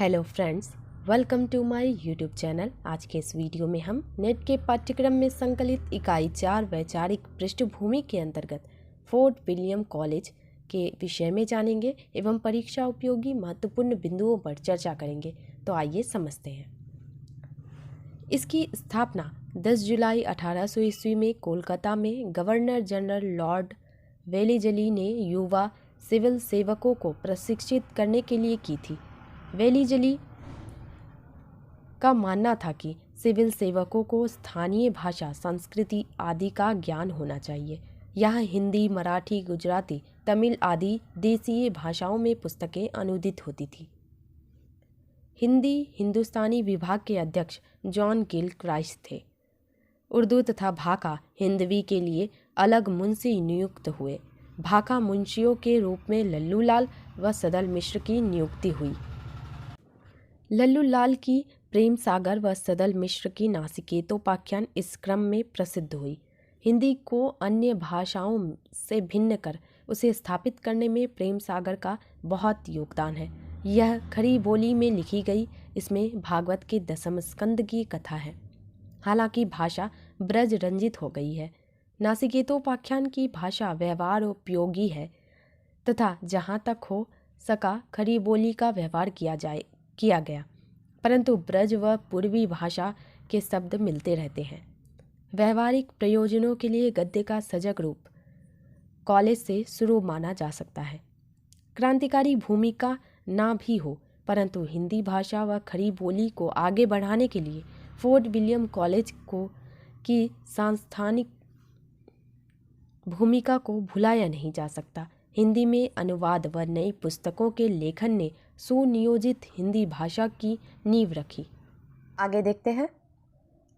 Hello friends, welcome to my YouTube channel. आज के इस वीडियो में हम नेट के पाठ्यक्रम में संकलित इकाई 4 वैचारिक पृष्ठभूमि के अंतर्गत फोर्ट विलियम कॉलेज के विषय में जानेंगे एवं परीक्षा उपयोगी महत्वपूर्ण बिंदुओं पर चर्चा करेंगे। तो आइए समझते हैं। इसकी स्थापना 10 जुलाई 1800 ईस्वी में कोलकाता में गवर्नर जनरल लॉर्ड वेलीजली ने युवा सिविल सेवकों को प्रशिक्षित करने के लिए की थी। वेलीजली का मानना था कि सिविल सेवकों को स्थानीय भाषा, संस्कृति आदि का ज्ञान होना चाहिए। यहाँ हिंदी, मराठी, गुजराती, तमिल आदि देशीय भाषाओं में पुस्तकें अनुदित होती थी। हिंदी हिंदुस्तानी विभाग के अध्यक्ष जॉन गिलक्राइस्ट थे। उर्दू तथा भाका हिंदवी के लिए अलग मुंशी नियुक्त हुए। भाका मुंशियों के रूप में लल्लू लाल व सदल मिश्र की नियुक्ति हुई। लल्लू लाल की प्रेम सागर व सदल मिश्र की नासिकेतोपाख्यान इस क्रम में प्रसिद्ध हुई। हिंदी को अन्य भाषाओं से भिन्न कर उसे स्थापित करने में प्रेम सागर का बहुत योगदान है। यह खड़ी बोली में लिखी गई। इसमें भागवत के 10वें स्कंद की कथा है। हालांकि भाषा ब्रज रंजित हो गई है। नासिकेतोपाख्यान की भाषा व्यवहार उपयोगी है तथा जहाँ तक हो सका खड़ी बोली का व्यवहार किया गया, परंतु ब्रज व पूर्वी भाषा के शब्द मिलते रहते हैं। व्यवहारिक प्रयोजनों के लिए गद्य का सजग रूप कॉलेज से शुरू माना जा सकता है। क्रांतिकारी भूमिका ना भी हो, परंतु हिंदी भाषा व खड़ी बोली को आगे बढ़ाने के लिए फोर्ट विलियम कॉलेज की सांस्थानिक भूमिका को भुलाया नहीं जा सकता। हिंदी में अनुवाद व नई पुस्तकों के लेखन ने सुनियोजित हिंदी भाषा की नींव रखी। आगे देखते हैं।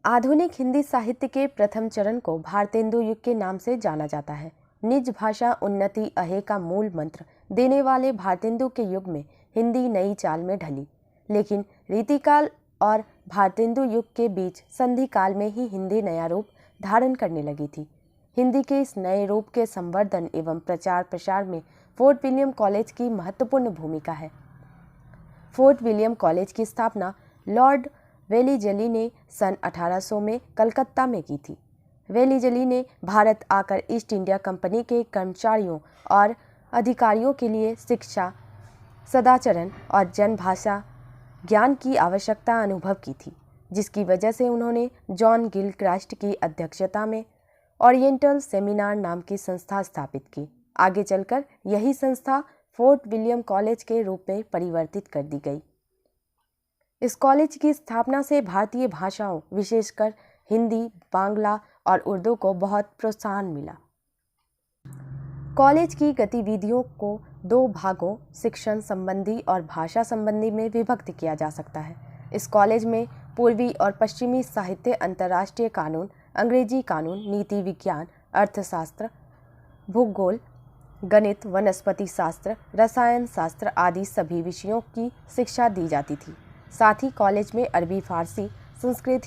आधुनिक हिंदी साहित्य के प्रथम चरण को भारतेंदु युग के नाम से जाना जाता है। निज भाषा उन्नति अहे का मूल मंत्र देने वाले भारतेंदु के युग में हिंदी नई चाल में ढली, लेकिन रीतिकाल और भारतेंदु युग के बीच संधि काल में ही हिंदी नया रूप धारण करने लगी थी। हिंदी के इस नए रूप के संवर्धन एवं प्रचार प्रसार में फोर्ट विलियम कॉलेज की महत्वपूर्ण भूमिका है। फोर्ट विलियम कॉलेज की स्थापना लॉर्ड वेलीजली ने सन 1800 में कलकत्ता में की थी। वेलीजली ने भारत आकर ईस्ट इंडिया कंपनी के कर्मचारियों और अधिकारियों के लिए शिक्षा, सदाचरण और जनभाषा ज्ञान की आवश्यकता अनुभव की थी, जिसकी वजह से उन्होंने जॉन गिलक्राइस्ट की अध्यक्षता में ओरिएंटल सेमिनार नाम की संस्था स्थापित की। आगे चलकर यही संस्था फोर्ट विलियम कॉलेज के रूप में परिवर्तित कर दी गई। इस कॉलेज की स्थापना से भारतीय भाषाओं, विशेषकर हिंदी, बांग्ला और उर्दू को बहुत प्रोत्साहन मिला। कॉलेज की गतिविधियों को दो भागों, शिक्षण संबंधी और भाषा संबंधी में विभक्त किया जा सकता है। इस कॉलेज में पूर्वी और पश्चिमी साहित्य, अंतर्राष्ट्रीय कानून, अंग्रेजी कानून, नीति विज्ञान, अर्थशास्त्र, भूगोल, गणित, वनस्पति शास्त्र, रसायन शास्त्र आदि सभी विषयों की शिक्षा दी जाती थी। साथ ही कॉलेज में अरबी, फारसी, संस्कृत,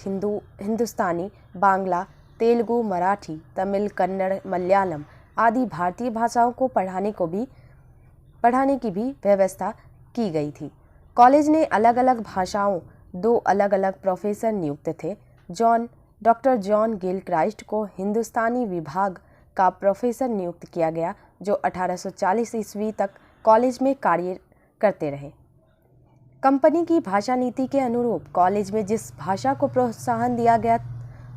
हिंदुस्तानी, बांग्ला, तेलुगु, मराठी, तमिल, कन्नड़, मलयालम आदि भारतीय भाषाओं को पढ़ाने की भी व्यवस्था की गई थी। कॉलेज ने अलग अलग भाषाओं 2 अलग अलग प्रोफेसर नियुक्त थे। डॉक्टर जॉन गिलक्राइस्ट को हिंदुस्तानी विभाग का प्रोफेसर नियुक्त किया गया, जो 1840 ईस्वी तक कॉलेज में कार्य करते रहे। कंपनी की भाषा नीति के अनुरूप कॉलेज में जिस भाषा को प्रोत्साहन दिया गया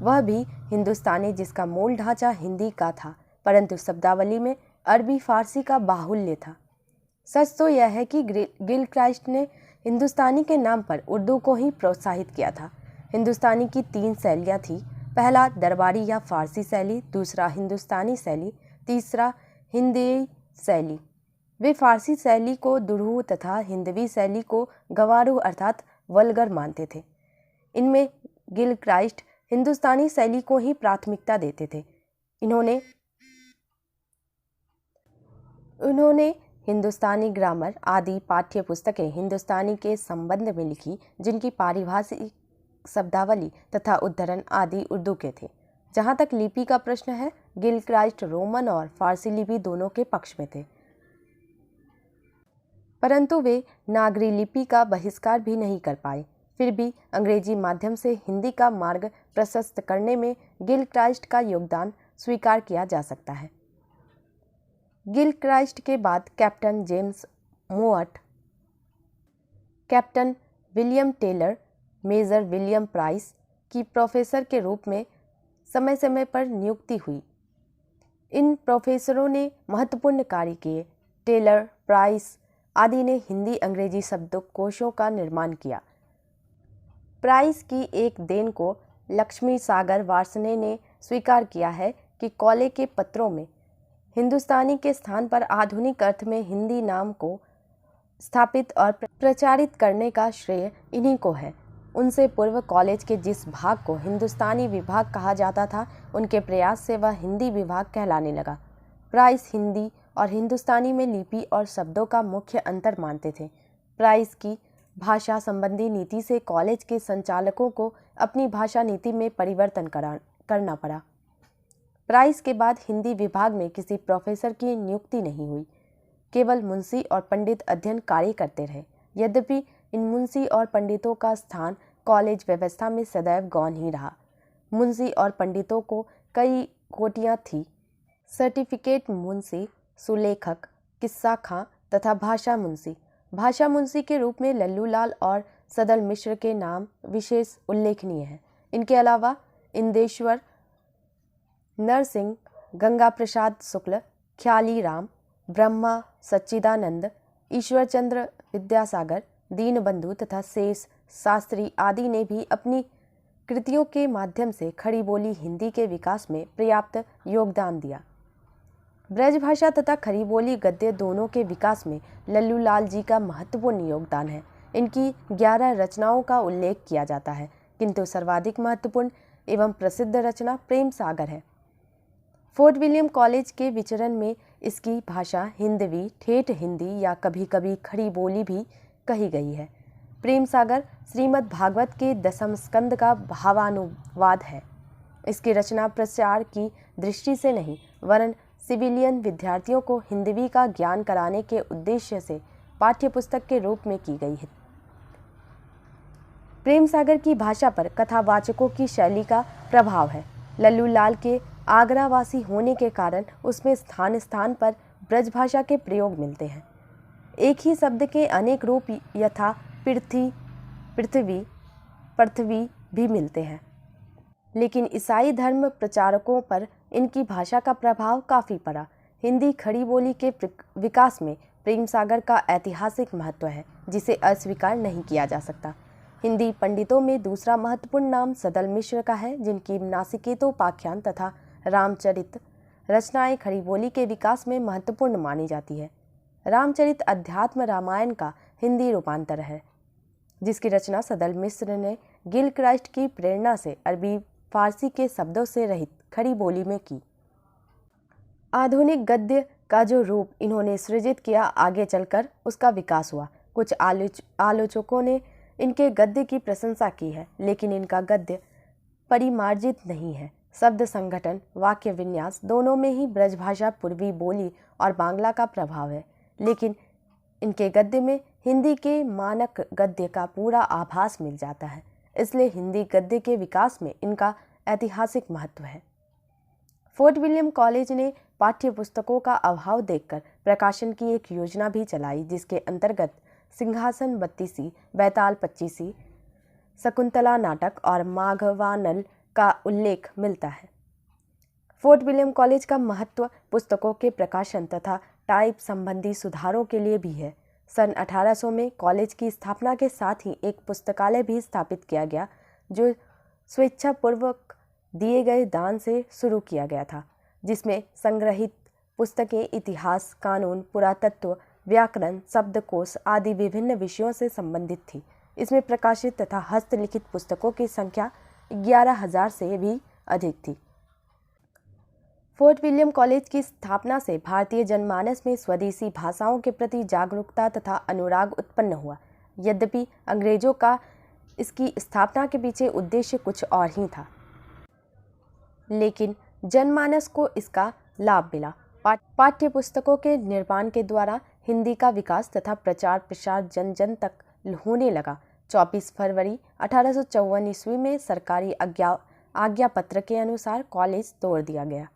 वह भी हिंदुस्तानी, जिसका मूल ढांचा हिंदी का था, परंतु शब्दावली में अरबी, फारसी का बाहुल्य था। सच तो यह है कि गिलक्राइस्ट ने हिंदुस्तानी के नाम पर उर्दू को ही प्रोत्साहित किया था। हिंदुस्तानी की 3 शैलियाँ थीं। पहला दरबारी या फारसी शैली, दूसरा हिंदुस्तानी शैली, तीसरा हिंदी शैली। वे फारसी शैली को दुरूह तथा हिंदवी शैली को गंवारू अर्थात वल्गर मानते थे। इनमें गिलक्राइस्ट हिंदुस्तानी शैली को ही प्राथमिकता देते थे। उन्होंने हिंदुस्तानी ग्रामर आदि पाठ्य पुस्तकें हिंदुस्तानी के संबंध में लिखी, जिनकी पारिभाषिक शब्दावली तथा उद्धरण आदि उर्दू के थे। जहाँ तक लिपि का प्रश्न है, गिलक्राइस्ट रोमन और फारसी लिपि दोनों के पक्ष में थे। परंतु वे नागरी लिपि का बहिष्कार भी नहीं कर पाए। फिर भी अंग्रेजी माध्यम से हिंदी का मार्ग प्रशस्त करने में गिलक्राइस्ट का योगदान स्वीकार किया जा सकता है। गिलक्राइस्ट के बाद captain James Mouat, captain William Taylor, major William Price की प्रोफेसर के रूप में समय समय पर नियुक्ति हुई। इन प्रोफेसरों ने महत्वपूर्ण कार्य किए। टेलर, प्राइस आदि ने हिंदी अंग्रेजी शब्दकोशों का निर्माण किया। प्राइस की एक देन को लक्ष्मी सागर वार्ष्णेय ने स्वीकार किया है कि कॉले के पत्रों में हिंदुस्तानी के स्थान पर आधुनिक अर्थ में हिंदी नाम को स्थापित और प्रचारित करने का श्रेय इन्हीं को है। उनसे पूर्व कॉलेज के जिस भाग को हिंदुस्तानी विभाग कहा जाता था, उनके प्रयास से वह हिंदी विभाग कहलाने लगा। प्राइस हिंदी और हिंदुस्तानी में लिपि और शब्दों का मुख्य अंतर मानते थे। प्राइस की भाषा संबंधी नीति से कॉलेज के संचालकों को अपनी भाषा नीति में परिवर्तन करना पड़ा। प्राइस के बाद हिंदी विभाग में किसी प्रोफेसर की नियुक्ति नहीं हुई। केवल मुंशी और पंडित अध्ययन कार्य करते रहे। यद्यपि इन मुंशी और पंडितों का स्थान कॉलेज व्यवस्था में सदैव गौण ही रहा। मुंशी और पंडितों को कई कोटियाँ थीं: सर्टिफिकेट मुंशी, सुलेखक, किस्सा खां तथा भाषा मुंशी। भाषा मुंशी के रूप में लल्लूलाल और सदल मिश्र के नाम विशेष उल्लेखनीय हैं। इनके अलावा इंदेश्वर, नरसिंह, गंगा प्रसाद शुक्ल, ख्याली राम, ब्रह्मा सच्चिदानंद, ईश्वरचंद्र विद्यासागर, दीनबंधु तथा शेष शास्त्री आदि ने भी अपनी कृतियों के माध्यम से खड़ी बोली हिंदी के विकास में पर्याप्त योगदान दिया। ब्रजभाषा तथा खड़ी बोली गद्य दोनों के विकास में लल्लूलाल जी का महत्वपूर्ण योगदान है। इनकी 11 रचनाओं का उल्लेख किया जाता है, किंतु सर्वाधिक महत्वपूर्ण एवं प्रसिद्ध रचना प्रेम सागर है। फोर्ट विलियम कॉलेज के विचरण में इसकी भाषा हिंदवी, ठेठ हिंदी या कभी कभी खड़ी बोली भी कही गई है। प्रेम सागर श्रीमद् भागवत के 10वें स्कंद का भावानुवाद है। इसकी रचना प्रचार की दृष्टि से नहीं, वरन सिविलियन विद्यार्थियों को हिंदवी का ज्ञान कराने के उद्देश्य से पाठ्यपुस्तक के रूप में की गई है। प्रेम सागर की भाषा पर कथावाचकों की शैली का प्रभाव है। लल्लूलाल के आगरावासी होने के कारण उसमें स्थान स्थान पर ब्रजभाषा के प्रयोग मिलते हैं। एक ही शब्द के अनेक रूप यथा पृथ्वी, पृथ्वी भी मिलते हैं। लेकिन ईसाई धर्म प्रचारकों पर इनकी भाषा का प्रभाव काफ़ी पड़ा। हिंदी खड़ी बोली के विकास में प्रेम सागर का ऐतिहासिक महत्व है, जिसे अस्वीकार नहीं किया जा सकता। हिंदी पंडितों में दूसरा महत्वपूर्ण नाम सदल मिश्र का है, जिनकी नासिकेतोपाख्यान तथा रामचरित रचनाएं खड़ी बोली के विकास में महत्वपूर्ण मानी जाती है। रामचरित अध्यात्म रामायण का हिंदी रूपांतर है, जिसकी रचना सदल मिश्र ने गिलक्राइस्ट की प्रेरणा से अरबी फारसी के शब्दों से रहित खड़ी बोली में की। आधुनिक गद्य का जो रूप इन्होंने सृजित किया, आगे चलकर उसका विकास हुआ। कुछ आलोचकों ने इनके गद्य की प्रशंसा की है, लेकिन इनका गद्य परिमार्जित नहीं है। शब्द संगठन, वाक्य विन्यास दोनों में ही ब्रजभाषा, पूर्वी बोली और बांग्ला का प्रभाव है, लेकिन इनके गद्य में हिंदी के मानक गद्य का पूरा आभास मिल जाता है। इसलिए हिंदी गद्य के विकास में इनका ऐतिहासिक महत्व है। फोर्ट विलियम कॉलेज ने पाठ्य पुस्तकों का अभाव देखकर प्रकाशन की एक योजना भी चलाई, जिसके अंतर्गत सिंहासन 32, बैताल 25, शकुंतला नाटक और माघवानल का उल्लेख मिलता है। फोर्ट विलियम कॉलेज का महत्व पुस्तकों के प्रकाशन तथा टाइप संबंधी सुधारों के लिए भी है। सन 1800 में कॉलेज की स्थापना के साथ ही एक पुस्तकालय भी स्थापित किया गया, जो स्वेच्छापूर्वक दिए गए दान से शुरू किया गया था, जिसमें संग्रहित पुस्तकें इतिहास, कानून, पुरातत्व, व्याकरण, शब्दकोश आदि विभिन्न विषयों से संबंधित थी। इसमें प्रकाशित तथा हस्तलिखित पुस्तकों की संख्या 11,000 से भी अधिक थी। फोर्ट विलियम कॉलेज की स्थापना से भारतीय जनमानस में स्वदेशी भाषाओं के प्रति जागरूकता तथा अनुराग उत्पन्न हुआ। यद्यपि अंग्रेजों का इसकी स्थापना के पीछे उद्देश्य कुछ और ही था, लेकिन जनमानस को इसका लाभ मिला। पाठ्य पुस्तकों के निर्माण के द्वारा हिंदी का विकास तथा प्रचार प्रसार जन जन तक होने लगा। 24 फरवरी 1854 ईस्वी में सरकारी आज्ञा पत्र के अनुसार कॉलेज तोड़ दिया गया।